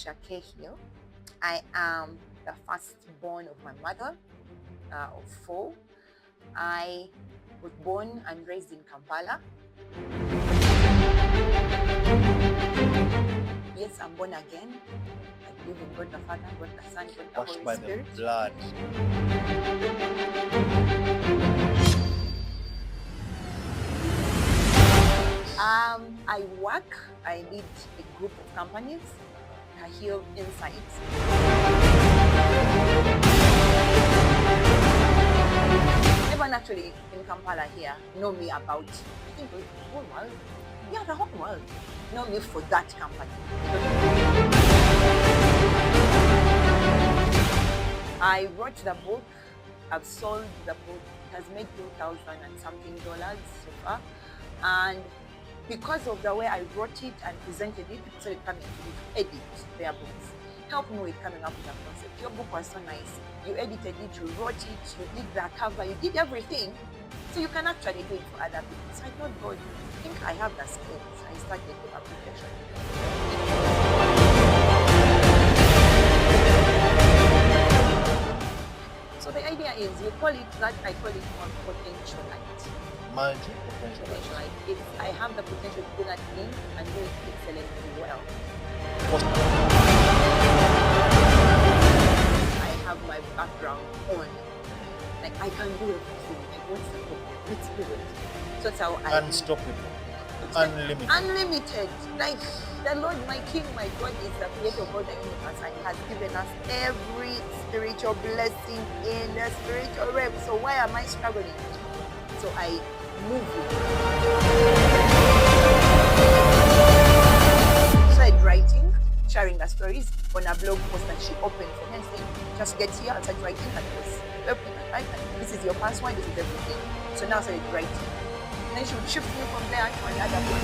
Patricia Kahill. I am the firstborn of my mother of 4. I was born and raised in Kampala. Yes, I'm born again. I believe in God the Father, God the Son, God the Washed Holy by Spirit. the blood. I lead a group of companies, Kehill Insights. Everyone actually in Kampala here know me about, I think, the whole world. Yeah, the whole world know me for that company. I wrote the book, I've sold the book, it has made $2,000 and something so far. And because of the way I wrote it and presented it, people started coming to me to edit their books. Help me with coming up with a concept. Your book was so nice. You edited it, you wrote it, you did the cover, you did everything. So you can actually do it for other people. So I thought, God, I think I have the skills. I started the application. So the idea is, you call it that, I call it potentialite. Potential. I have the potential to do that thing and do it excellently well. I have my background on. Like, I can do everything. Like, what's the problem? Let's do it. So that's how I... Unstoppable. Unlimited. Unlimited. Like, the Lord, my King, my God, is the creator of all the universe, and He has given us every spiritual blessing in the spiritual realm. So why am I struggling? So I move it. Started writing, sharing the stories on a blog post that she opened for me and saying, just get here and start writing, and it was open, right? And this is your password, this is everything. So now I started writing. Then she would shift me from there to another book.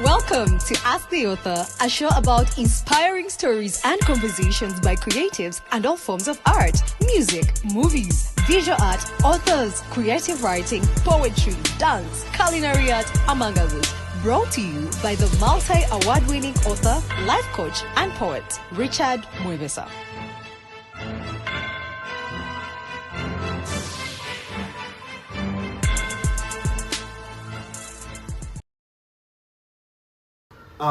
Welcome to Ask the Author, a show about inspiring stories and conversations by creatives and all forms of art, music, movies, visual art, authors, creative writing, poetry, dance, culinary art, among others. Brought to you by the multi-award-winning author, life coach, and poet, Richard Mwebesa.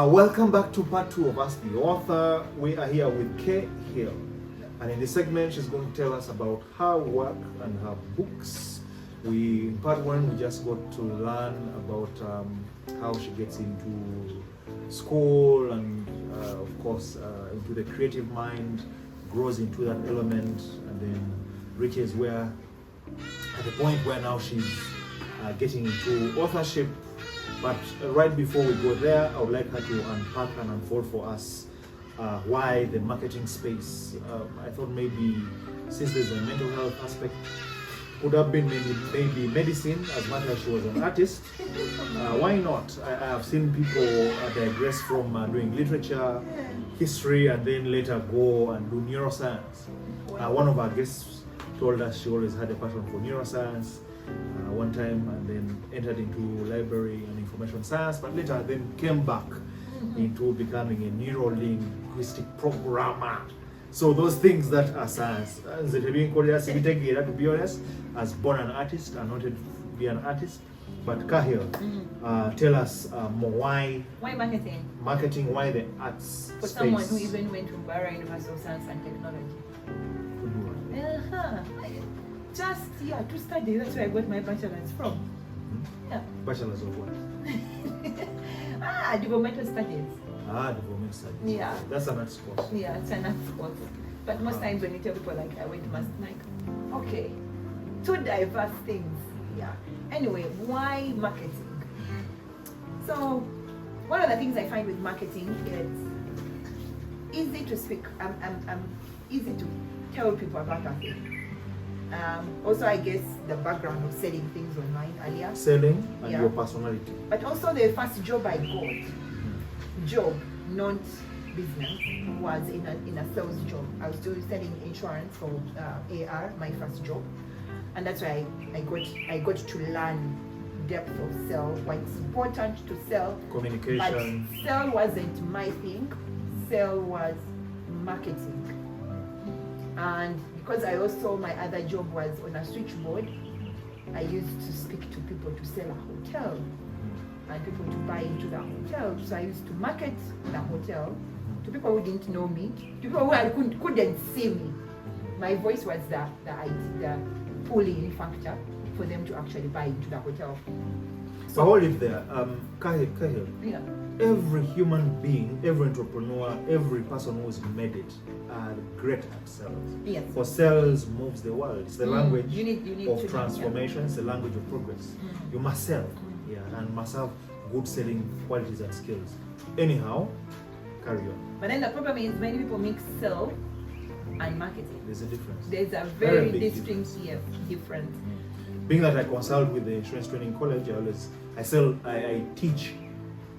Welcome back to part 2 of Ask the Author. We are here with Kehill, and in this segment she's going to tell us about her work and her books. In part 1 we just got to learn about how she gets into school and of course into the creative mind, grows into that element, and then reaches where at the point where now she's getting into authorship. But right before we go there, I would like her to unpack and unfold for us why the marketing space. I thought maybe since there's a mental health aspect, could have been maybe medicine, as much as she was an artist. Why not? I have seen people digress from doing literature, history, and then later go and do neuroscience. One of our guests told us she always had a passion for neuroscience. One time, and then entered into library and information science, but later then came back into becoming a neuro-linguistic programmer. So those things that are science, to be honest, as born an artist and not to be an artist. But Kehill, tell us more why marketing? Marketing, why the arts For space? someone who even went to Barra University of Science and Technology. Just to study. That's where I got my bachelor's from. Yeah. Bachelor's of what? Developmental studies. Developmental studies. Yeah. That's an arts course. Yeah, it's an arts course. But most times when you tell people like I went to master, like, okay, two diverse things. Yeah. Anyway, why marketing? So one of the things I find with marketing is easy to speak. I'm easy to tell people about that thing. Also, I guess the background of selling things online earlier. Selling and your personality. But also the first job I got, not business, was in a sales job. I was still selling insurance for AR, my first job, and that's why I got to learn depth of sell, what's important to sell. Communication. But sell wasn't my thing. Sell was marketing, and because I also, my other job was on a switchboard, I used to speak to people to sell a hotel and people to buy into the hotel. So I used to market the hotel to people who didn't know me, to people who couldn't see me. My voice was the pull-in factor for them to actually buy into the hotel. So hold it there. Kehill. Yeah. Every human being, every entrepreneur, every person who's made it are great at sales. Yes. For sales moves the world. It's the language You need of to transformation. It's the language of progress. You must sell. Yeah, and must have good selling qualities and skills. Anyhow, carry on. But then the problem is many people mix sell and marketing. There's a difference. There's a very big distinct difference. Being that I consult with the Insurance Training College, I teach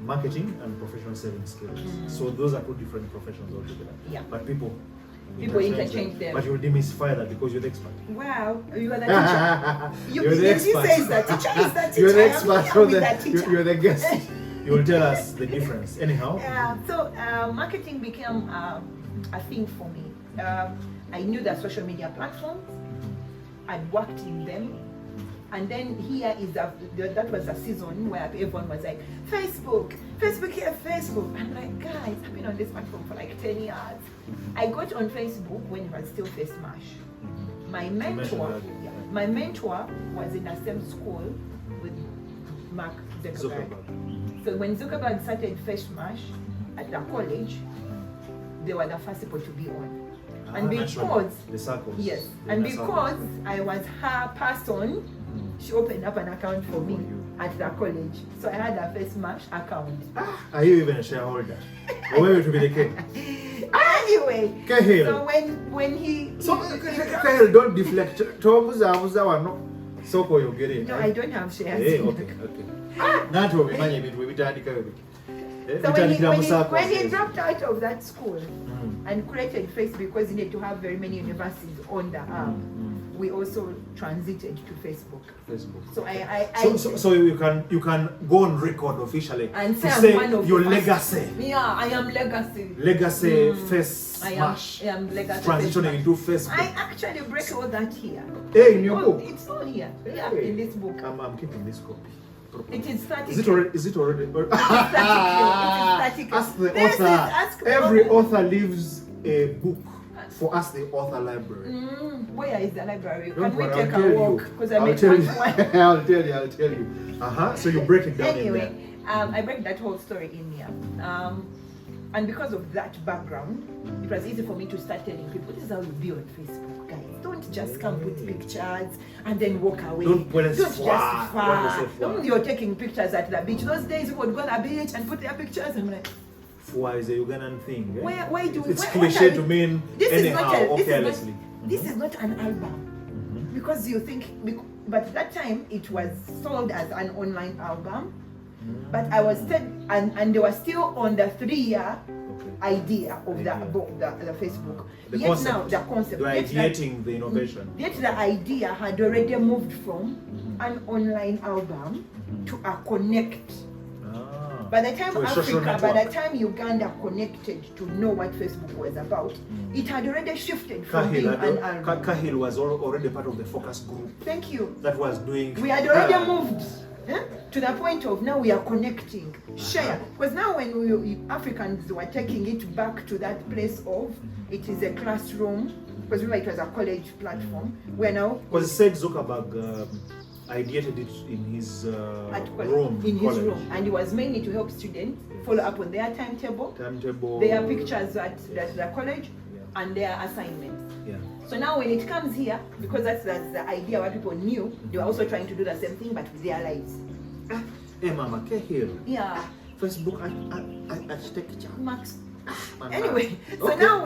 marketing and professional selling skills. So those are two different professions altogether. Yeah. But people interchange them. But you demystify that because you're the expert. Wow, you are the teacher. You're the expert. You say the teacher is the teacher. You're the expert. You're the guest. guest. You will tell us the difference. Anyhow. So marketing became a thing for me. I knew the social media platforms. I'd worked in them. And then here is that was a season where everyone was like, Facebook here, Facebook. I'm like, guys, I've been on this platform for like 10 years. I got on Facebook when it was still Face Mash. My mentor was in the same school with Mark Zuckerberg. So when Zuckerberg started Face Mash at the college, they were the first people to be on. And because the circles, yes, and because I was her person, she opened up an account for me at the college. So I had a Face Mash account. Are you even a shareholder? Or where to be the case? Anyway, Kehill. so when he Kehill, don't deflect. So you get it. No, I don't have shares. Hey, okay. So when he dropped out of that school and created Facebook, because he needed to have very many universities on the app, we also transited to Facebook. So you can go on record officially and say I'm one of your the legacy. Yeah, I am legacy. Legacy Face Mash. I am legacy. Transitioning into Facebook. I actually break all that here. Hey, in your book. It's all here. Yeah, Hey. in this book. I'm keeping this copy. It is static. Is it already? It is static. Ask the author. Every author leaves a book for Ask the Author Library. Where is the library? Don't Can we worry, take I'll a tell walk? you. Because I I'll made tell one. you. I'll tell you. So you break it down Anyway, in there. I break that whole story in here. And because of that background, it was easy for me to start telling people, this is how you be on Facebook, guys. Don't just come with pictures and then walk away. Don't just far. Don't You're taking pictures at the beach. Those days we would go to the beach and put their pictures and I'm like, Why is a Ugandan thing? Eh? why do it's why cliche to mean this anyhow or is carelessly. This is not an album. Because you think, but at that time it was sold as an online album. But I was still, and they were still on the 3-year idea of the Facebook. The Yet concept. now the concept. They are ideating the innovation. Yet the idea had already moved from an online album to a connect. By the time Africa, by the time Uganda connected to know what Facebook was about, it had already shifted from being an album. Kehill was already part of the focus group. Thank you. That was doing. We had already moved to the point of now we are connecting, share. Because now when we Africans were taking it back to that place of it is a classroom, because remember it was a college platform, where now. Because it said Zuckerberg ideated it in his room. In his room, and it was mainly to help students follow up on their timetable, their pictures at the college, and their assignments. Yeah. So now when it comes here, because that's the idea what people knew, they were also trying to do the same thing but with their lives. Hey, Mama, Kehill. Yeah. Facebook, I take a chance. Max. Anyway, so Okay. now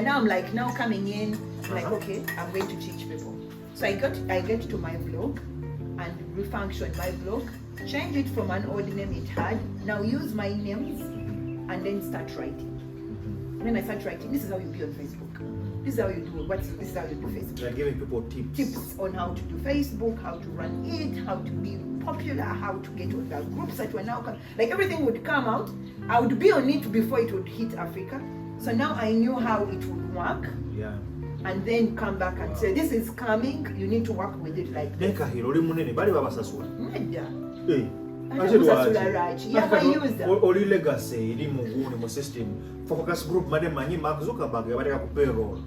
now I'm like now coming in, like Uh-huh. okay, I'm going to teach people. So I get to my blog and refunction my blog, change it from an old name it had, now use my names and then start writing. When I start writing, this is how you be on Facebook. This is how you do this is how you do Facebook. They're giving people tips. Tips on how to do Facebook, how to run it, how to be popular, how to get on the groups that were now coming. Like everything would come out. I would be on it before it would hit Africa. So now I knew how it would work. Yeah. And then come back and say, this is coming, you need to work with it like this. Kehill, oli munene, bali babasasula. Nedda. Hey. Ate kusasula raki. Yabayuza. Oli legacy eri mu system. Focus group madam manyi Mark Zuckerberg yabaleka ku payroll.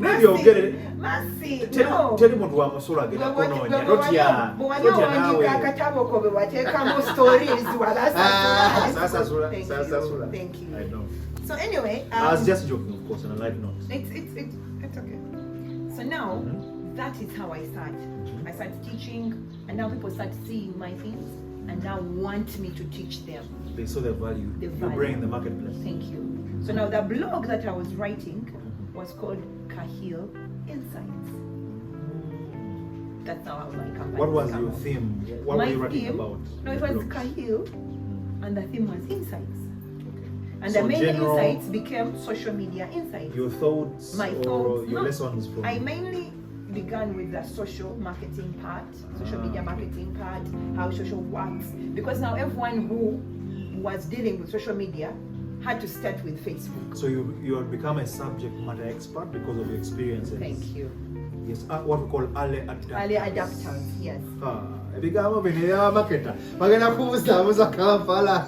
Maybe you'll get it. Mercy, Tell no. muntu wa musula genda kunonya. Rotya. Rotya nawe. Akatabo ko bewateekamu stories Sasasula. Thank you. I know. So anyway, I was just joking, of course, on a light note. it's okay. So now that is how I start. I start teaching, and now people start seeing my things, and now want me to teach them. They saw the value The you value. bring in the marketplace. Thank you. So now the blog that I was writing was called Kehill Insights. That's how my company. What was came your up. theme? What My were you writing theme? about? No, it was Blogs. Kehill, and the theme was Insights. Okay. And So the main general- insights became social media insights. Your thoughts My or thoughts, your no. lessons from I mainly began with the social marketing part, social media marketing part, how social works. Because now everyone who was dealing with social media had to start with Facebook. So you have become a subject matter expert because of your experiences. Thank you. Yes, what we call early adapters. Early adapters, yes. Ebigambo bino eby'amaketa bagenda kubuzaabuza Kampala.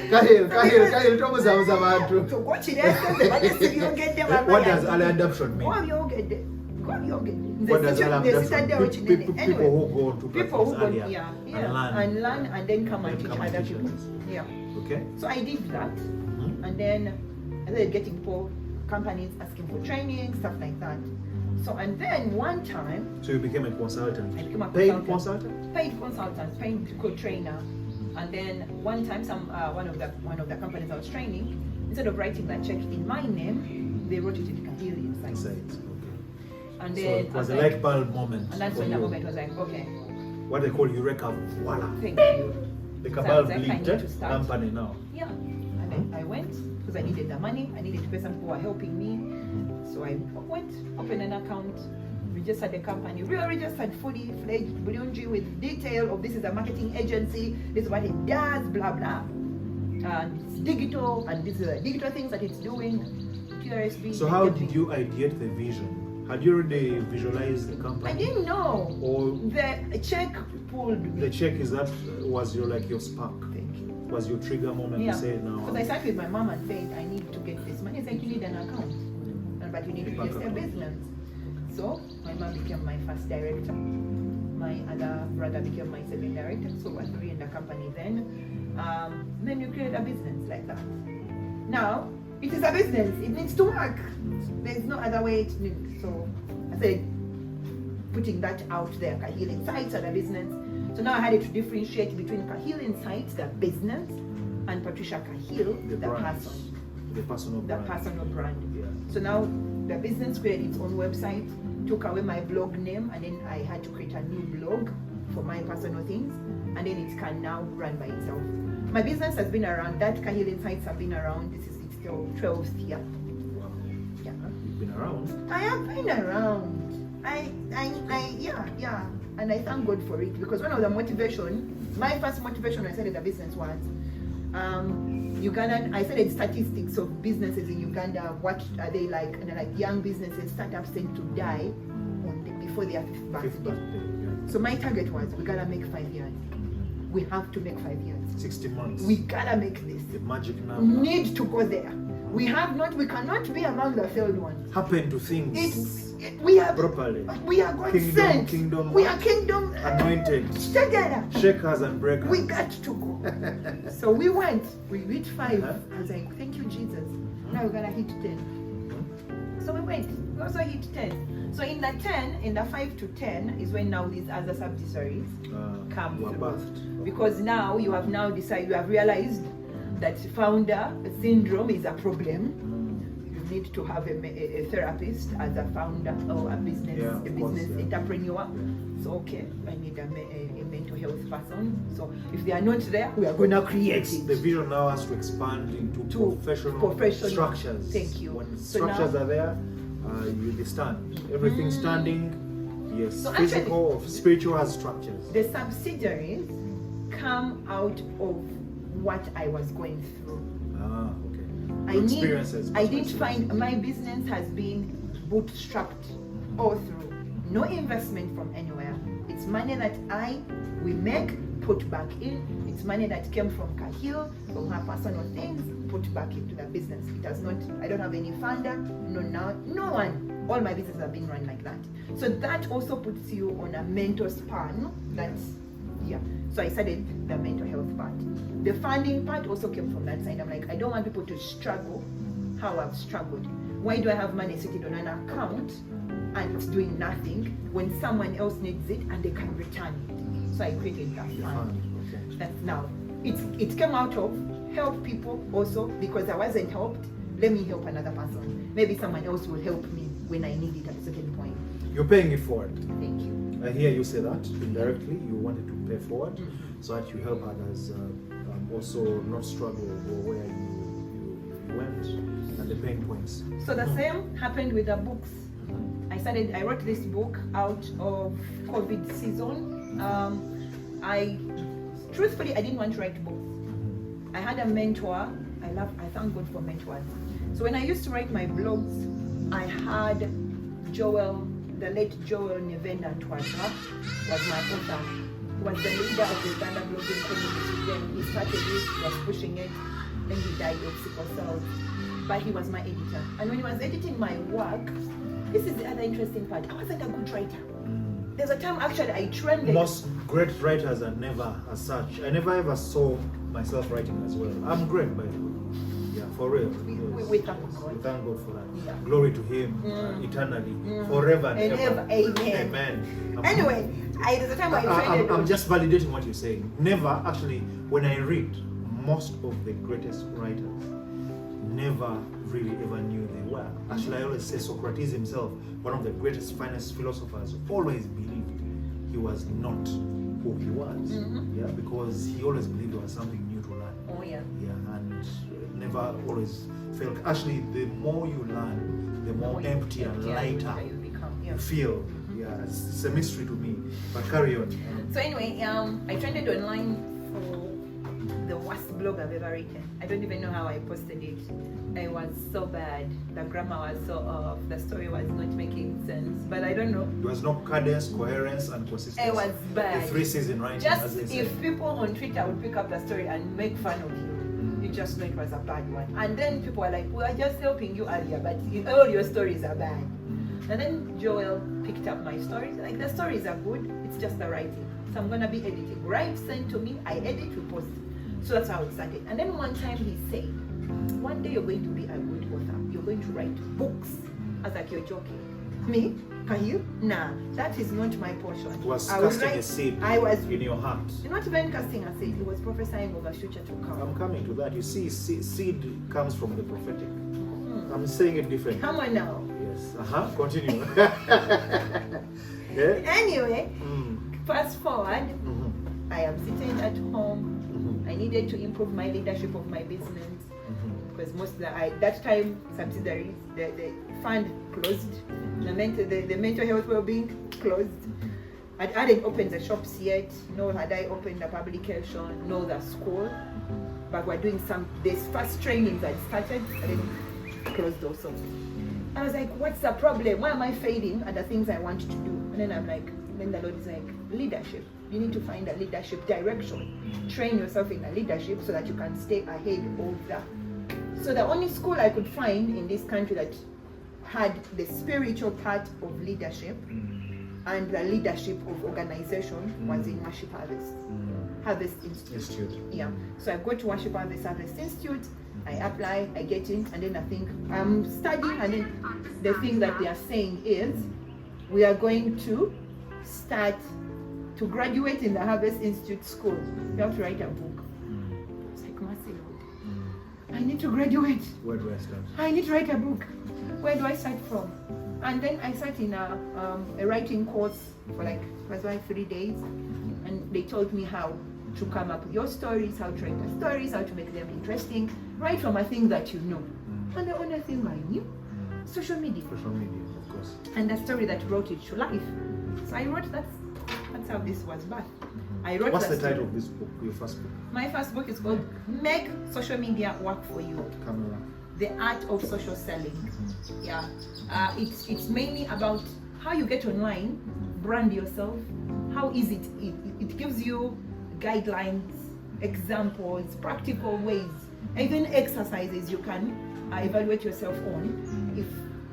Kehill tobuzabuza bantu. What What does early adoption mean? What does early adoption mean? People who go to People who platforms go, earlier and learn and then come and teach other teach people. others. Yeah. Okay. So I did that, and then I started getting people, companies asking for training, stuff like that. So and then one time, So you became a consultant. I became a Paid consultant. consultant? Paid consultant, paid co-trainer, and then one time, one of the companies I was training, instead of writing that check in my name, they wrote it in Kehill Insights. Insights. Okay. And So then it was I a was light bulb moment. and that's for when the you. moment was like, okay, What they call Eureka. Voila. thank you. The So I Kabal was like, I need Bleed to start. company now. Yeah. And then I went because I needed the money. I needed to pay some people who were helping me. So I went, opened an account, registered the company, registered fully fledged Bulunji with detail of this is a marketing agency, this is what it does, blah blah. And it's digital, and these are the digital things that it's doing. QRSB. So how did you ideate the vision? Had you already visualized the company? I didn't know. Or The check pulled me. the check is that was your spark? Thank you. Was your trigger moment Yeah. to say now? Because I sat with my mom and said, I need to get this money. It's like you need an account, but you need to Bank register a account. business. So my mom became my first director. My other brother became my second director. So we were three in the company then. Then you create a business like that. Now it is a business. It needs to work. There's no other way it needs. So I said, putting that out there, Kehill Insights are the business. So now I had to differentiate between Kehill Insights, the business, and Patricia Kahill, the brand. person, The personal the brand. personal brand. Yeah. So now the business created its own website, took away my blog name, and then I had to create a new blog for my personal things, and then it can now run by itself. My business has been around, that Kehill Insights have been around, this is its 12th year. Wow. Yeah. You've been around. I have been around. Yeah. And I thank God for it, because one of the motivation, my first motivation when I started the business was, Ugandan, I studied statistics of businesses in Uganda, what are they like, and they're like young businesses, startups tend to die before their fifth Fifth birthday. birthday. So my target was, we gotta make 5 years. We have to make 5 years. 60 months. We gotta make this. The magic We number. need to go there. We cannot be among the failed ones. Happen to things We are properly. We are God sent. Kingdom. We are kingdom Anointed. together. Shakers and breakers. We got to go. So we went. We reached 5. Uh-huh. I was like, thank you, Jesus. Now we're gonna hit 10. So we went. We also hit 10. So in the 10, in the 5 to 10 is when now these other subsidiaries come were through. birthed. Because now you have now decided, you have realized that founder syndrome is a problem. You need to have a therapist as a founder or a business entrepreneur. So okay, I need a mental health person. So if they are not there, we are gonna create it. The vision now has to expand into professional structures. Thank you. When So structures now, are there, you stand. Everything standing. Yes, So physical or spiritual has structures. the subsidiaries come out of what I was going through. Ah, okay. I didn't find my business has been bootstrapped all through. No investment from anywhere. It's money that we make, put back in. It's money that came from Kehill, from her personal things, put back into the business. It has not, I don't have any funder, no one. All my businesses have been run like that. So that also puts you on a mental span So I started the mental health part. The funding part also came from that side. I'm like, I don't want people to struggle how I've struggled. Why do I have money sitting on an account and it's doing nothing when someone else needs it and they can return it? So I created that fund. Okay. That's now. It came out of help people also because I wasn't helped. Let me help another person. Maybe someone else will help me when I need it at a certain point. You're paying it forward. Thank you. I hear you say that indirectly. You wanted to pay forward so that you help others also not struggle or where you went and the pain points. So the same happened with the books. I wrote this book out of COVID season. Truthfully, I didn't want to write books. I had a mentor. I thank God for mentors. So when I used to write my blogs, I had the late Joel Nevenda Ntwasa was my author. He was the leader of the Uganda blogging community. Then he started it, he was pushing it, then he died of sickle cell. But he was my editor. And when he was editing my work, this is the other interesting part. I wasn't a good writer. There's a time actually I trended. Most great writers are never as such. I never ever saw myself writing as well. I'm great, by the way. Yeah, for real. We thank God. We thank God for that. Yeah. Glory to Him eternally, forever and ever. Amen. Amen. Anyway, there's a time I trended. I'm just validating what you're saying. Never, actually, when I read, most of the greatest writers never really ever knew they were. Actually, I always say Socrates himself, one of the greatest, finest philosophers, always believed he was not who he was. Yeah, because he always believed there was something new to learn. Oh yeah. Yeah, and never always felt. Actually, the more you learn, the more empty and lighter you become. Yeah. you feel. Yeah, it's a mystery to me. But carry on. So anyway, I trended online for the worst blog I've ever written. I don't even know how I posted it. It was so bad. The grammar was so off. The story was not making sense. But I don't know. There was no cadence, coherence, and consistency. It was bad. The 3 C's in writing, Just as they say. if people on Twitter would pick up the story and make fun of you, you just know it was a bad one. And then people are like, we are just helping you earlier, but all your stories are bad. And then Joel picked up my stories. Like, the stories are good, it's just the writing. So I'm gonna be editing. Write, send to me, I edit, we post. So that's how it started. And then one time he said, one day you're going to be a good author. You're going to write books. I was like, you're joking. Me? Can you? Nah, that is not my portion. It was casting a seed in your heart. Not even casting a seed, it was prophesying of a future to come. I'm coming to that. You see, seed comes from the prophetic. I'm saying it differently. Come on now. Yes. Continue. Yeah? Anyway, fast forward, I am sitting at home. I needed to improve my leadership of my business because most of that time subsidiaries, the fund closed, the mental health well-being closed. I hadn't opened the shops yet, nor had I opened the publication, nor the school. But we're doing these first trainings that started and then closed also. I was like, what's the problem? Why am I failing at the things I want to do? And then then the Lord is like, leadership. You need to find a leadership direction. Train yourself in a leadership so that you can stay ahead of that. So the only school I could find in this country that had the spiritual part of leadership and the leadership of organization was in Worship Harvest Institute. Yeah. So I go to Worship Harvest Institute. I apply, I get in, and then I think I'm studying, and then the thing that they are saying is we are going to start to graduate in the Harvest Institute School. You have to write a book. It's like, mercy, Lord. I need to graduate. Where do I start? I need to write a book. Where do I start from? And then I sat in a writing course for like, was like 3 days, and they told me how to come up with your stories, how to write the stories, how to make them interesting, right from a thing that you know. And the only thing I knew, social media. Social media, of course. And the story that brought it to life. So I wrote that's how this was birthed. I wrote. What's the title of this book, your first book? My first book is called Make Social Media Work for You. Camera. The Art of Social Selling. Yeah. It's mainly about how you get online, brand yourself, how easy it gives you guidelines, examples, practical ways, even exercises you can evaluate yourself on if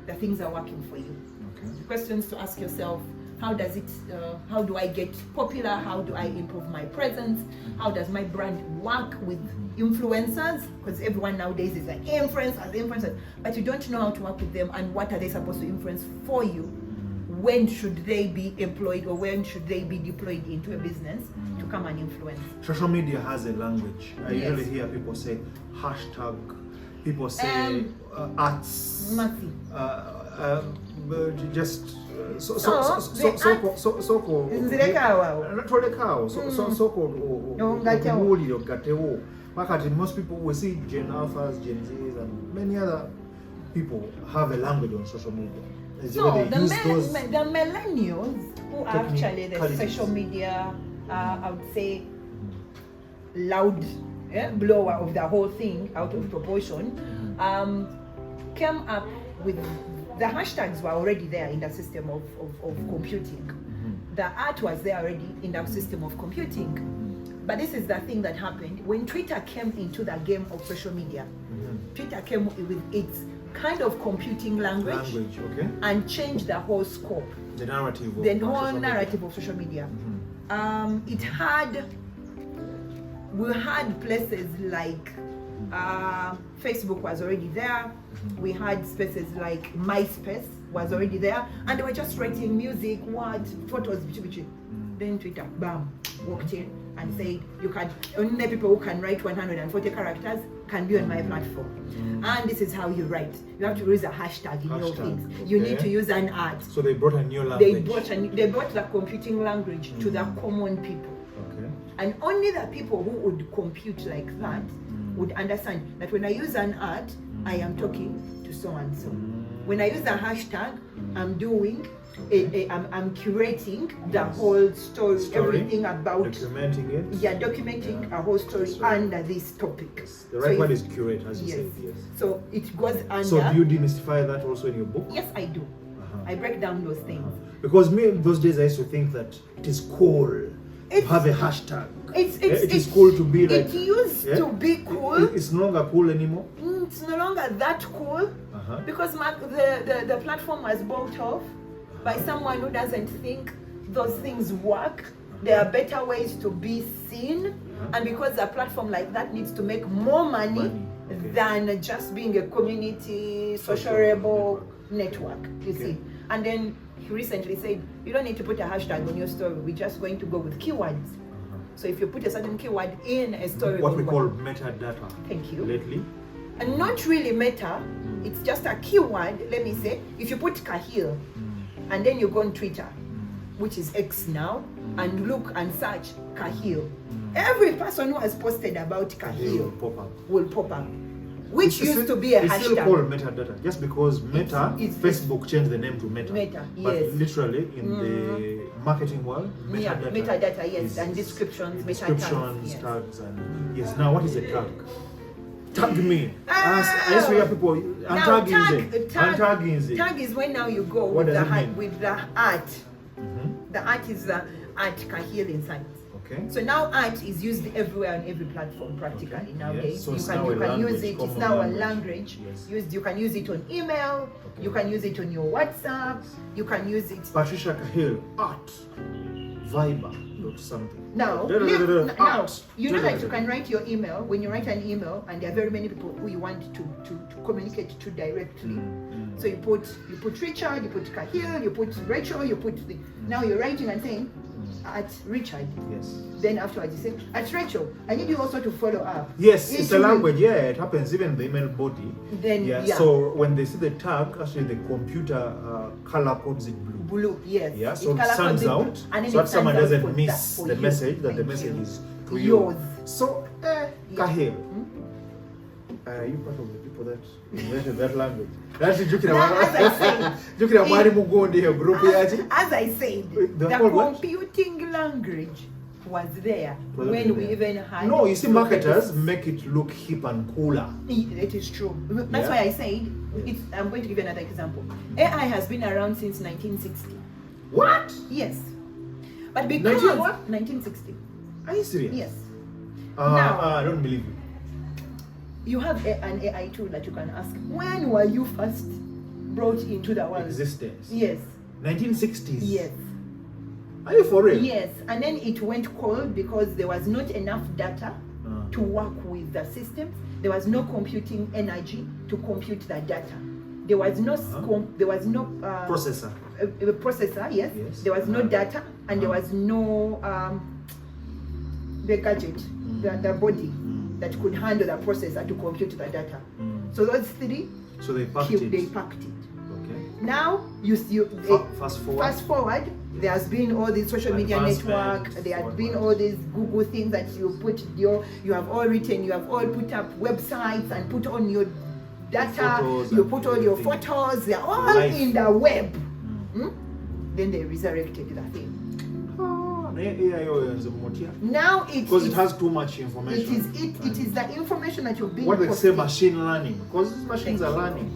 the things are working for you. Okay. Questions to ask yourself: how do I get popular? How do I improve my presence? How does my brand work with influencers? Because everyone nowadays is an influencer, but you don't know how to work with them, and what are they supposed to influence for you? When should they be employed, or when should they be deployed into a business to come and influence? Social media has a language. I Yes. usually hear people say hashtag, people say arts. Matthew. Just most people, we see Gen Alphas, Gen Zs, and many other people have a language on social media. So the millennials who are actually the social media, I would say, loud blower of the whole thing out of proportion, came up with the hashtags were already there in the system of computing. The art was there already in the system of computing. But this is the thing that happened when Twitter came into the game of social media. Twitter came with its kind of computing language, okay, and changed the whole scope, the narrative, of social media. We had places like Facebook was already there. We had spaces like MySpace was already there, and they were just writing music, photos, then Twitter, bam, walked in and said you can only people who can write 140 characters can be on my platform. And this is how you write. You have to use a hashtag in your things. Okay. You need to use an art. So they brought a new language. They brought the computing language to the common people. Okay. And only the people who would compute like that would understand that when I use an art, I am talking to so and so. When I use a hashtag, I'm doing I'm curating the whole story, everything about documenting it. Yeah, documenting a whole story under this topic. Yes. The right word is curate, as you said. Yes. So it goes under. So do you demystify that also in your book? Yes, I do. I break down those things. Because me, those days I used to think that it is cool to have a hashtag. It is cool to be like. It used to be cool. It's no longer cool anymore. It's no longer that cool because the platform was bought off by someone who doesn't think those things work. There are better ways to be seen, and because a platform like that needs to make more money than just being a community sociable network, you see. And then he recently said, you don't need to put a hashtag on your story, we're just going to go with keywords. So if you put a certain keyword in a story, what we call metadata. Thank you. Lately. And not really meta, it's just a keyword. Let me say, if you put Kahill, and then you go on Twitter, which is X now, and look and search Kahill. Every person who has posted about Kahill will pop up. Which used to be a hashtag. It's still called metadata, just because Facebook changed the name to Meta. But literally, in the marketing world, metadata, yes, and descriptions, tags, and yes. Now, what is a tag? Tag me. I used to hear people. Tag is when now you go with the art. The art is the art Kehill Insights. Okay. So now art is used everywhere on every platform practically nowadays. So you it's can, now you a can use language, it. It's common now a language. language. Yes. Used. You can use it on email. Okay. You can use it on your WhatsApp. You can use it. Patricia Kahill, art, Viber, something. Now, Art. now you know that you can write your email. When you write an email, and there are very many people who you want to communicate to directly. So you put Richard, you put Kehill, you put Rachel, you put the. Now you're writing and saying at Richard. Yes. Then afterwards you say at Rachel. I need you also to follow up. Yes, It it's a will- language. Yeah, it happens even in the email body. Then Yeah. yeah. So when they see the tag, actually the computer color codes it blue. Blue, yes. Yeah. So it color stands codes it out, blue, and then so it that someone stands out doesn't for miss for the you. message that the Thank message you. is to Yours. you. So, Yeah. Kahill, are you part of the people that invented that language? That's Jukira Mwari Mugondi here group yachi. As I said, The the whole what? computing language was there Was when it we there? even had. No, you see, marketers lookers. make it look hip and cooler. It is true. That's Yeah. why I said. I'm going to give you another example. AI has been around since 1960. What? Yes, but because 1960. Are you serious? Yes. I don't believe you. You have an AI tool that you can ask. When were you first brought into the world? Existence. Yes. 1960s. Yes. Are you for real? Yes. And then it went cold because there was not enough data to work with the systems. There was no computing energy to compute the data. There was no Processor. a processor. Yes. Yes. There was no data, and there was no the gadget, the body that could handle the processor to compute the data. So those three, So they packed it. they packed it. Okay. Now Fast forward. fast forward, there has been all these social media Advancement, network, there have been forward. all these Google things that you put you have all written, you have all put up websites and put on your data, Photos you and put all your everything. photos, they're all Life. in the web. Then they resurrected the thing. Now Because it has too much information. it is the information that you've been What they say posting. machine learning. Because these machines are learning.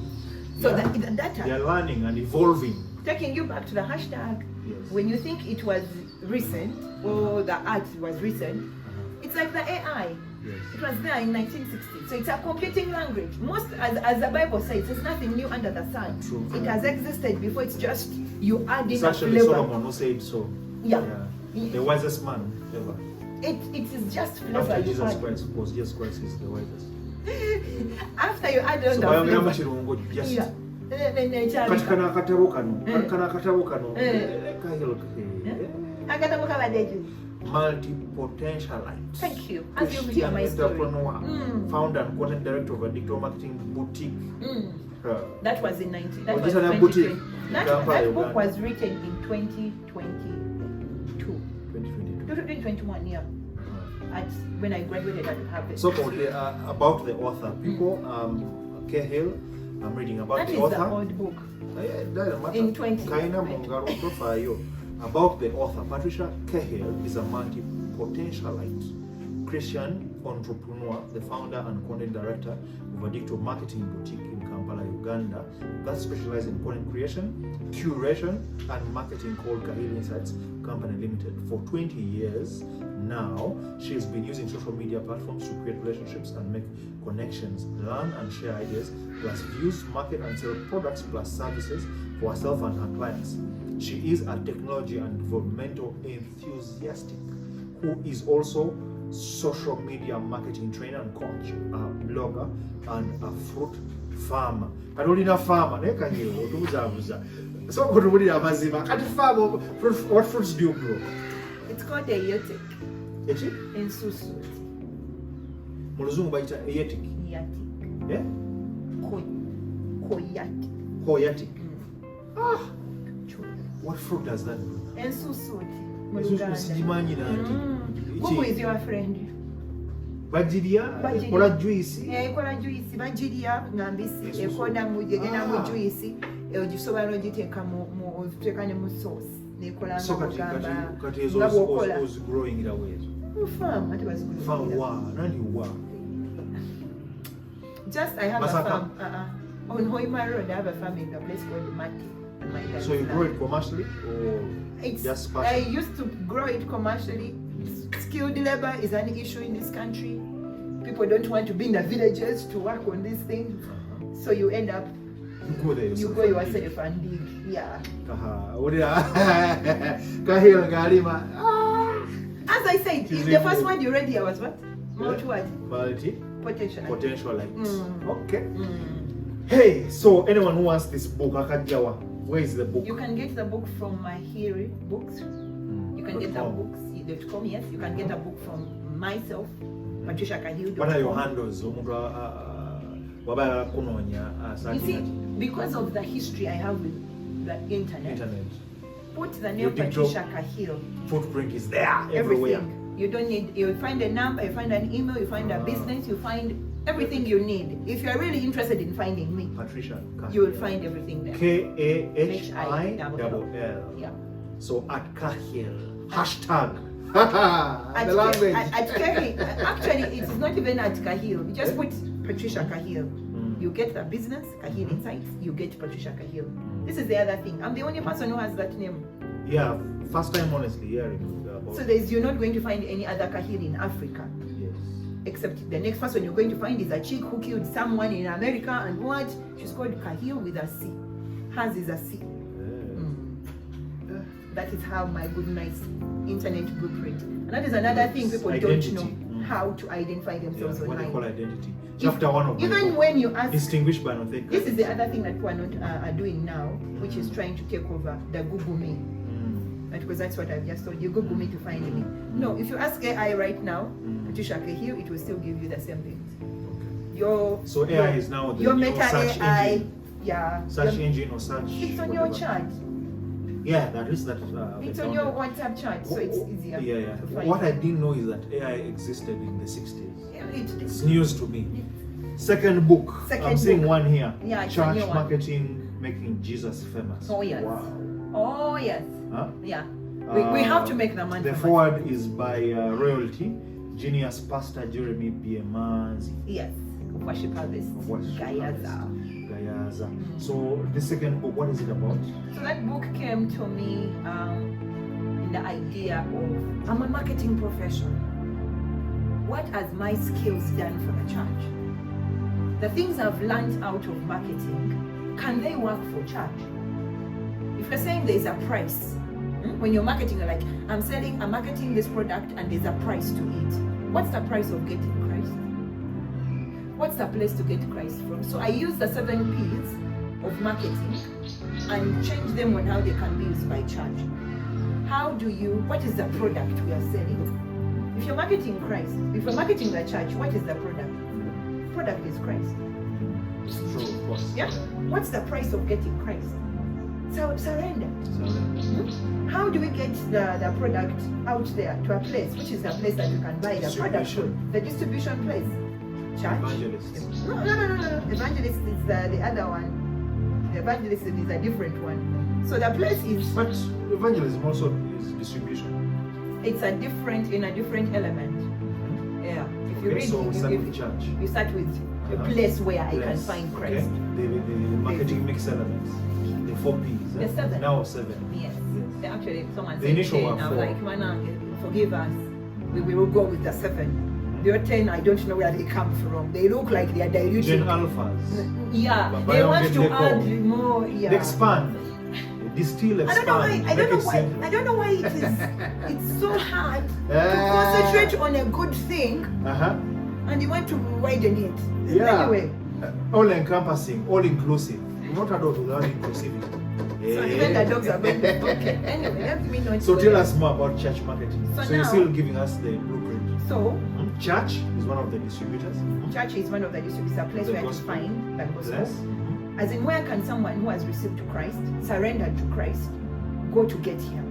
So Yeah? the data, They are learning and evolving. taking you back to the hashtag, Yes. when you think it was recent or the art was recent, it's like the AI. Yes. It was there in 1960. So it's a computing language. Most, as the Bible says, there's nothing new under the sun. True. It has existed before. It's just you add It's in a actually flavor. Solomon who said so. Yeah. The wisest man ever. It is just flavor After you Jesus add. Christ, because Jesus Christ is the wisest. After you add on So the bayongeramu flavor. kirungo just Yeah. kati kana akatabo kano kana akatabo kano Kahill, Akatabo kabadde ki? multi-potentialite. Thank you. As you hear my story. Entrepreneur, founder and content director of a digital marketing boutique. That was in 19. That Oh, was this is a 2020. boutique. That Kampala, book Uganda. was written in 2022. 2022. 2021, yeah. At when I graduated at Harvard. So okay, about the author, people, Kehill, I'm reading about That the is author. the old book. It doesn't matter. In 20. Kaina Mungaro Profayo. About the author, Patricia Kahill is a multi-potentialite Christian entrepreneur, the founder and content director of a digital marketing boutique in Kampala, Uganda, that specializes in content creation, curation, and marketing called Kehill Insights Company Limited. For 20 years now, she has been using social media platforms to create relationships and make connections, learn and share ideas, plus use, market and sell products plus services for herself and her clients. She is a technology and developmental enthusiast who is also social media marketing trainer and coach, a blogger, and a fruit farmer. Katolina farmer, ne Kahill, otubuzabuza. So kutubulira amazima. Kati farmer, what fruits do you grow? It's called a yotic Eki? in Susu. Mu luzungu bayita eyetic. Yatic. Eh? Koyatic. Koyatic. What fruit does that mean? In Susu. Sigimanyi nanti. Who is your friend? Bagirya, ekola juice. Ekola juice, bagirya nga mbisi, Esusu. ekoda egenda mu juice, ogisobola n'ogiteeka ogiteeka ne mu sauce. Nekola So nga kati nga bw'okola. was growing it away. Mu farm, ate was growing. Farm wa, nani wa. Just I have Masaka. a farm. On Hoima Road, I have a farm in a place called Mati. So you grow it commercially or It's, just I passion? used to grow it commercially, Skilled labor is an issue in this country. People don't want to be in the villages to work on these things. So you end up, you go yourself and dig. Yeah. As I said, the first one you read here was what? Potentialites. Okay. Hey, so anyone who wants this book, where is the book? You can get the book from Mahiri Books. You can get the books.com. Yes, you can get a book from myself, Patricia Kahill. What are your handles? You see, because of the history I have with the internet. Put the name Patricia Kahill. Footprint is there everywhere. Everything. You don't need, you find a number, you find an email, you find a business, you find everything you need. If you're really interested in finding me, Patricia Kahill, you will find everything there. Kahill. Yeah. So at Kahill, hashtag. At The language. At Kehill, actually, it is not even at Kehill. You just put Patricia Kahill. You get the business, Kehill Insights, you get Patricia Kahill. This is the other thing. I'm the only person who has that name. Yeah, first time honestly hearing about So you're not going to find any other Kehill in Africa. Yes. Except the next person you're going to find is a chick who killed someone in America, and what? She's called Kehill with a C. Hers is a C. That is how my good, nice internet blueprint. And that is another thing people identity. don't know how to identify themselves what they online. call identity. Chapter 1 of Even when you ask, distinguished by nothing. this is the other thing that people are not are doing now, which is trying to take over the Google Me. Because that's what I've just told you. Google me to find me. No, if you ask AI right now, Patricia Kahill, it will still give you the same things. Okay. So AI is now the your Meta search AI, engine. yeah. Search engine or search. It's on whatever. your chart. Yeah, that is that. It's on your WhatsApp chart, so it's easier. Yeah. To find. What I didn't know is that AI existed in the 60s. It's It, news to me. Second book. I'm seeing one here. Yeah, it's a Church new one. marketing making Jesus famous. Oh yes. Wow. Oh yes. Huh? Yeah. We have to make the money. The forward is by Royalty, Genius Pastor Jeremy Biemazi. Yes. Worship Harvest. Gayaza. So the second book, what is it about? So that book came to me in the idea of, I'm a marketing professional. What has my skills done for the church? The things I've learned out of marketing, can they work for church? If you're saying there's a price, when you're marketing, you're like, I'm marketing this product and there's a price to it. What's the price of getting Christ? What's the place to get Christ from? So I use the 7 P's of marketing and change them on how they can be used by church. What is the product we are selling? If you're marketing Christ, if you're marketing the church, what is the product? Product is Christ. It's true, of course. Yeah? What's the price of getting Christ? So surrender. How do we get the product out there to a place? Which is the place that you can buy the product from? The distribution place. Church? Evangelist. No. Evangelist is the other one. The evangelist is a different one. So the place is... But evangelism also is distribution. It's in a different element. Yeah. If you read, so we start with church. You start with a place where I can find Christ. Okay. The marketing mix elements. The 4 P's. The 7. Now 7. Yes. Actually, someone The said initial 10. one, I was 4. like, man, forgive us. We will go with the 7. The other 10, I don't know where they come from. They look like they are diluting. Gen alphas. Yeah. But They want to they add more. Yeah. They expand. They still expand. I don't know why it is. It's so hard to concentrate on a good thing, and you want to widen it. Yeah. Anyway. All encompassing, all inclusive. Not adult without inclusivity. So even the dogs are going to okay. Anyway, let me know. So tell us more about church marketing. So you're now- still giving us the blueprint. So Church is one of the distributors. church is one of the distributors, a place The where to gospel. find the gospel. Yes. As in, where can someone who has received Christ, surrendered to Christ, go to get him?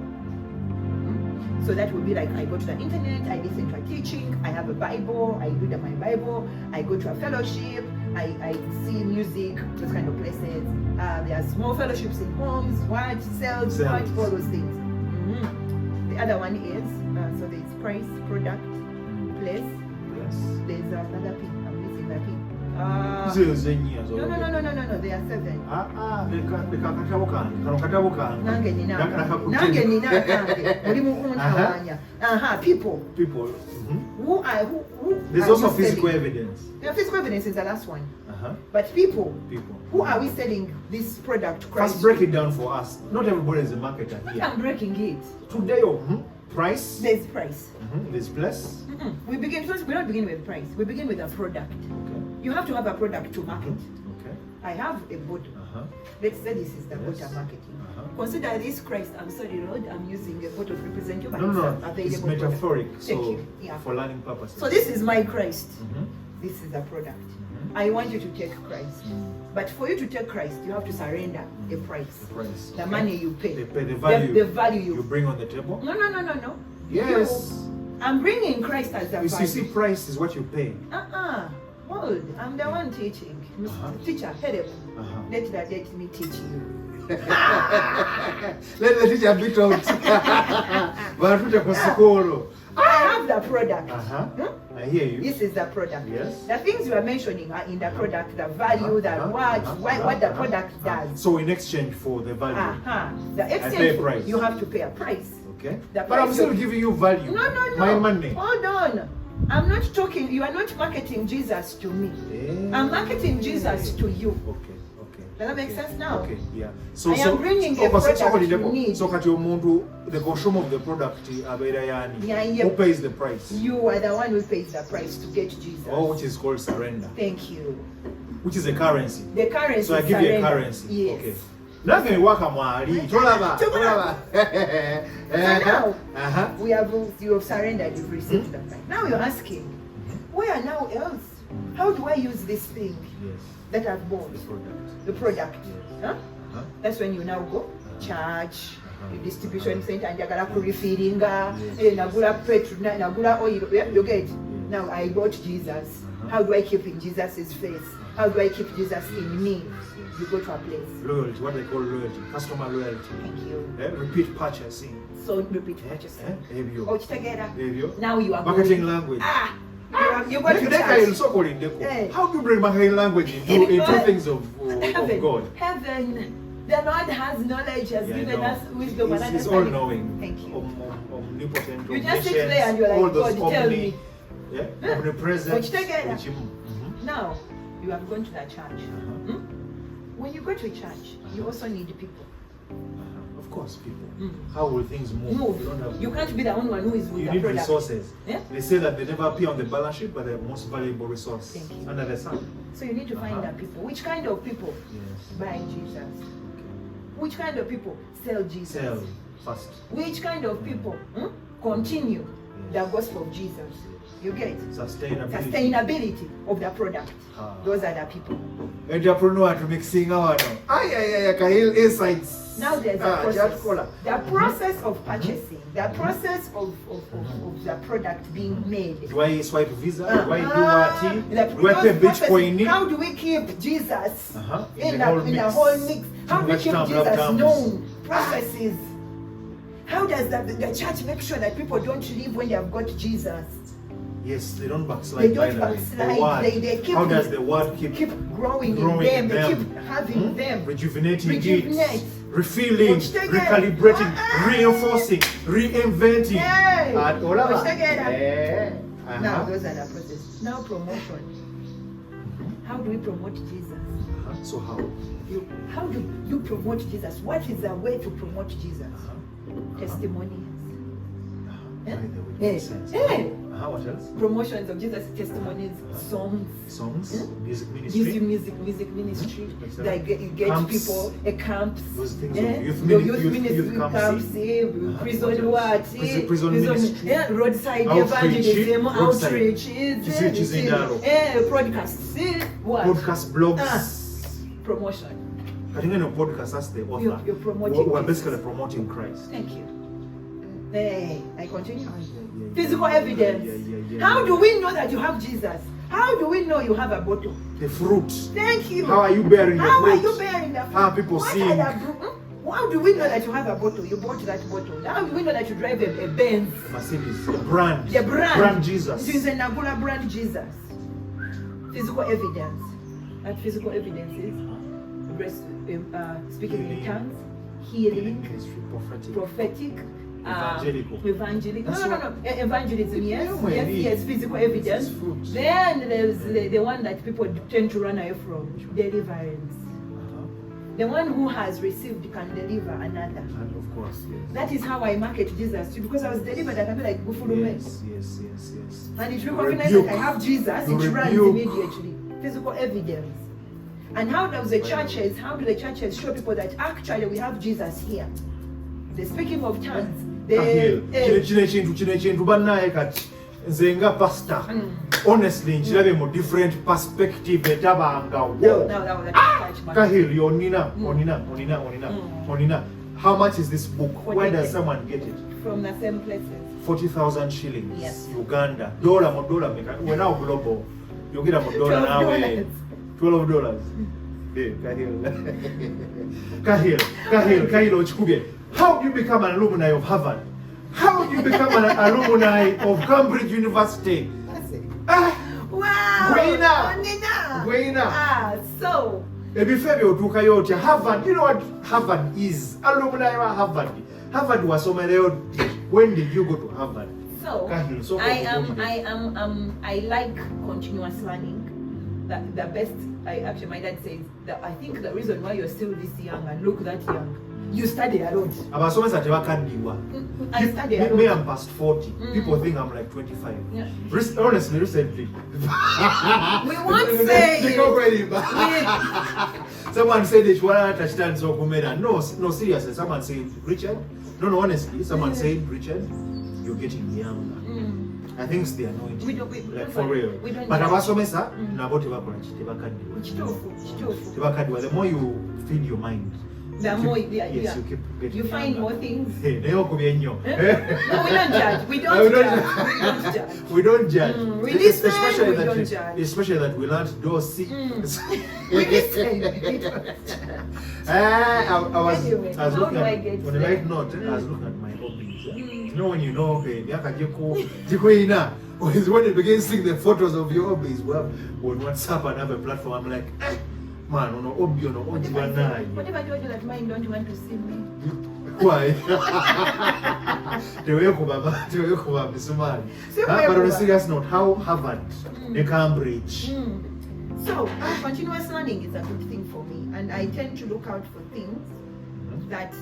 So that would be like, I go to the internet, I listen to a teaching, I have a Bible, I read my Bible, I go to a fellowship, I see music, those kind of places. There are small fellowships in homes, cells, all those things. The other one is, so there's price, product, place. Yes. There's another P, I'm missing that P. Zero years. No. They are 7. Katabo Nange nina kange. Mulimu kuntawanya. People. Who There's are also we physical selling? evidence. Yeah, physical evidence is the last one. But people. Who are we selling this product? First, break it down for us. Not everybody is a marketer here. I'm breaking it. Today, price. There's price. There's place. We don't begin with price. We begin with a product. Okay. You have to have a product to market. Okay. I have a bottle. Let's say this is the bottle marketing. Consider this Christ. I'm sorry, Lord. I'm using a bottle to represent you, but it's metaphoric. So Yeah. for learning purposes. So this is my Christ. This is the product. I want you to take Christ. But for you to take Christ, you have to surrender a price. The money you pay. The value. The value you bring on the table. No. Yes. I'm bringing Christ as a value. You see, price is what you pay. Hold. I'm the one teaching. Teacher, help. Let me teach you. Let the teacher be taught. I have the product. I hear you. This is the product. Yes. The things you are mentioning are in the product, the value, what the product does. So in exchange for the value, the exchange, I pay a price. You have to pay a price. Okay. The But I'm price still giving you value. No. My money. Hold on. I'm not talking. You are not marketing Jesus to me. I'm marketing Jesus to you. Okay. Does that make sense now? Okay, yeah. I am bringing a product you need. So kati omuntu, the consumer of the product abeera yani. Who pays the price? You are the one who pays the price to get Jesus. Which is called surrender. Thank you. Which is a currency. The currency. So I give you a currency. Yes. Okay. Nothing waka mwali. Tolaba. So now you have surrendered. You've received the price. Now you're asking, where now else? How do I use this thing that I've bought? The product. Yes. That's when you now go charge the distribution center and you're gonna refilling nagula petrol, nagula oil. You get? Now I bought Jesus. How do I keep in Jesus' face? How do I keep Jesus in me? You go to a place. Loyalty, what they call loyalty, customer loyalty. Thank you. Repeat purchasing. So repeat purchasing. Together. Now you are marketing going. language. You got to charge. How do you bring marketing language into things of God? Heaven. The Lord has knowledge, has given us wisdom and understanding. He's all knowing. Thank you. Omnipotent, you just sit there and you're like, God, tell me. Omnipresent. Now, you have gone to that church. When you go to a church, you also need people. Of course, people. How will things move? You can't be the only one who is with you the need product. Resources. They say that they never appear on the balance sheet, but they're the most valuable resource under the sun. So you need to find the people. Which kind of people? Buy Jesus. Which kind of people sell Jesus? Sell first. Which kind of people continue the gospel of Jesus? You get sustainability of the product. Those are the people. Entrepreneur to mixing our Kehill Insights. Now there's a process. The process of purchasing, the process of the product being made. Do I swipe Visa? Do I do what? Do I pay Bitcoin? How do we keep Jesus in the whole mix? How do we keep Jesus known? Processes. How does the church make sure that people don't leave when they have got Jesus? Yes, they don't backslide. They don't backslide. They keep. How does the word keep growing in them? They keep having them. Rejuvenating it. Refilling, recalibrating, reinforcing, reinventing. Now those are the process. Now promotion. How do we promote Jesus? So how? How do you promote Jesus? What is the way to promote Jesus? Testimonies. What else? Promotions of Jesus, testimonies, songs, music ministry. Music ministry. Like you get camps, people, camps, those things youth camps, prison ministry, roadside evangelism, outreach, podcasts, podcast blogs, promotion. I think in a podcast, that's the author. You're promoting. We're basically promoting Christ. Thank you. I continue. Physical evidence. How do we know that you have Jesus? How do we know you have a bottle? The fruit. Thank you. How are you bearing the fruit? How are you bearing the fruit? How are people seeing? How do we know that you have a bottle? You bought that bottle. How do we know that you drive a Benz? Mercedes. The brand. The brand. Brand Jesus. It is a Nagula brand Jesus. physical evidence. That physical evidence is speaking in tongues, healing, prophetic, evangelical. No. Evangelism, yes, physical evidence. Then there's the one that people tend to run away from, deliverance. The one who has received can deliver another. And of course, yes. That is how I market Jesus too, because I was delivered. I can be like, yes. And it recognizes that I have Jesus, it runs immediately. Physical evidence. And how do the churches show people that actually we have Jesus here? The speaking of tongues. Nzenga pastor, honestly, nchirabe mu different perspective etabanga wo. Kahill, onina. How much is this book? Where does someone get it? From the same places. 40,000 shillings. Yes. Uganda. Dollar. We're now global. You get a dollar now. $12. Hey, Kahill, Ochikubye. How do you become an alumni of Harvard? How do you become an alumni of Cambridge University? Wow! Gwena! So... Harvard, you know what Harvard is? Alumni of Harvard. Harvard was so many. When did you go to Harvard? So, I like continuous learning. The best, my dad says, that I think the reason why you're still this young and look that young, you study a lot. I study a lot. Me, I'm past 40. People think I'm like 25. Yeah. Honestly, recently. We won't say. Someone said that you want to understand so No, seriously. Someone said, Richard. No, honestly. Someone said, Richard, you're getting younger. I think it's the anointing. Like for real. But abasomesa nabo tebakadiwa. The more you feed your mind, the more you keep getting you find younger. more things. No, we don't judge. We don't judge. Judge. Especially that we learned those things. We listen. I was looking at, on a light note, I was looking at my hobbies. You know when you know, when you begin seeing the photos of your hobbies, well, on WhatsApp and other platform, I'm like, man, what if I told you that mine don't want to see me? Why? But on a serious note, how Harvard, Cambridge? So, continuous learning is a good thing for me, and I tend to look out for things that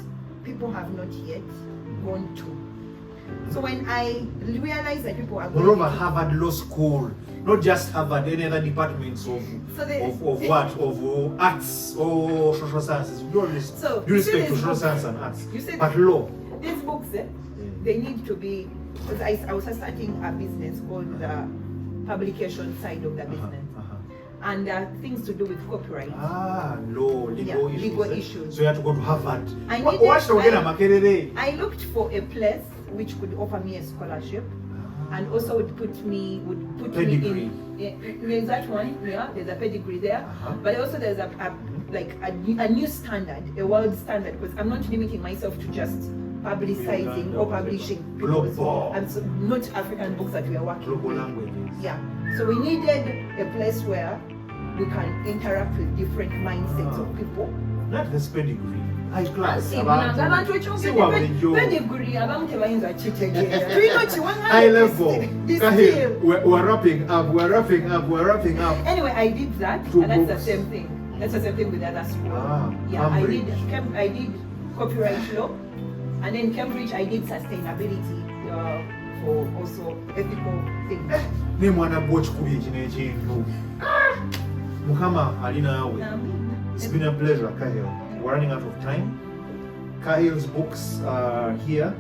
people have not yet gone to. So when I realize that people are going moreover, Harvard Law School, not just Harvard, any other departments of arts or social sciences. You respect social science and arts, but law. These books, they need to be. Because I was starting a business called the publication side of the business. And there are things to do with copyright. Legal issues. So you have to go to Harvard. I looked for a place which could offer me a scholarship, and also would put me in. There's that one, there's a pedigree there, but also there's a new standard, a world standard, because I'm not limiting myself to just publicizing or publishing and not African books that we are working with. Yeah. So we needed a place where we can interact with different mindsets of people. Not this pedigree. High class. High level. We're wrapping up. Anyway, I did that, and that's the same thing. That's the same thing with the other school. I did copyright law, and then Cambridge I did sustainability for also ethical things. It's been a pleasure, Kahill. We're running out of time. Kahill's books are here.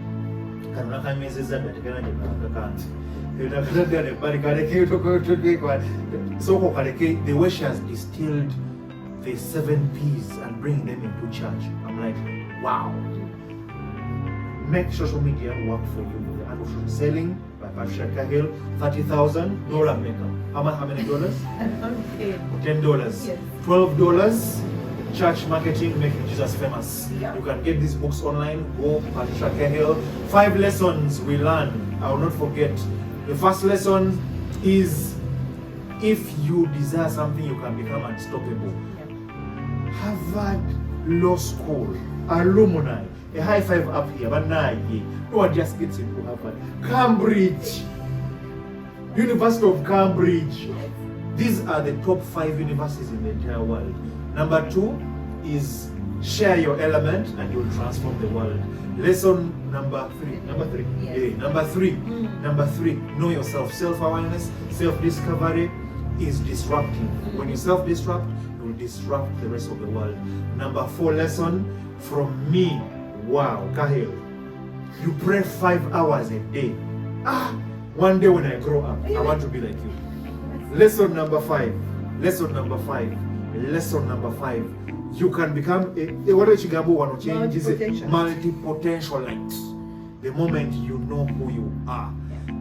The way she has distilled the 7 P's and bringing them into church, I'm like, wow. Make social media work for you. And selling by Patricia Kahill, $30,000 makeup. How many dollars? $10. Yes. $12. Church marketing, making Jesus famous. Yeah. You can get these books online. Go Patricia Kahill. 5 lessons we learn. I will not forget. The first lesson is If you desire something, you can become unstoppable. Harvard Law School, alumni, a high five up here, but now no one just gets into Harvard. Cambridge, University of Cambridge. These are the top 5 universities in the entire world. Number 2 is share your element and you'll transform the world. Lesson number 3. Number 3, know yourself. Self-awareness, self-discovery is disrupting. When you self-disrupt, you'll disrupt the rest of the world. Number 4 lesson from me. Wow, Kahill. You pray 5 hours a day. One day when I grow up, I want to be like you. Lesson number 5. You can become multi-potentialite the moment you know who you are.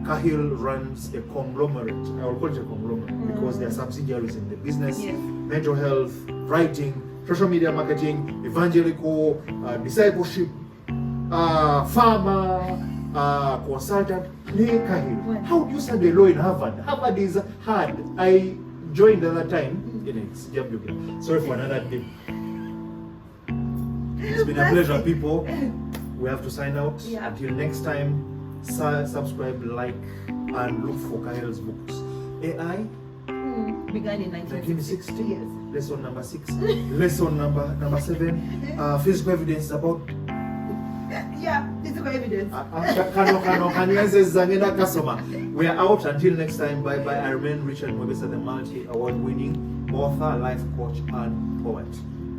Kehill runs a conglomerate. I will call it a conglomerate because there are subsidiaries in the business, mental health, writing, social media marketing, evangelical, discipleship, farmer, consultant. Kehill, how do you study law in Harvard? Harvard is hard. I joined the other time. Sorry for another day. It's been a pleasure, people. We have to sign out. Until next time, subscribe, like, and look for Kehill's books. AI began in 1960. Yes. Lesson number 6. Lesson number 7. Physical evidence about. Physical evidence. We are out until next time. Bye bye. I remain Richard Mwebesa, the multi-award winning author, life coach, and poet.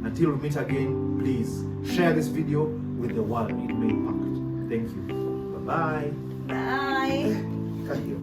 Until we meet again, please share this video with the world. It may impact. Thank you. Bye bye. Bye. Thank you.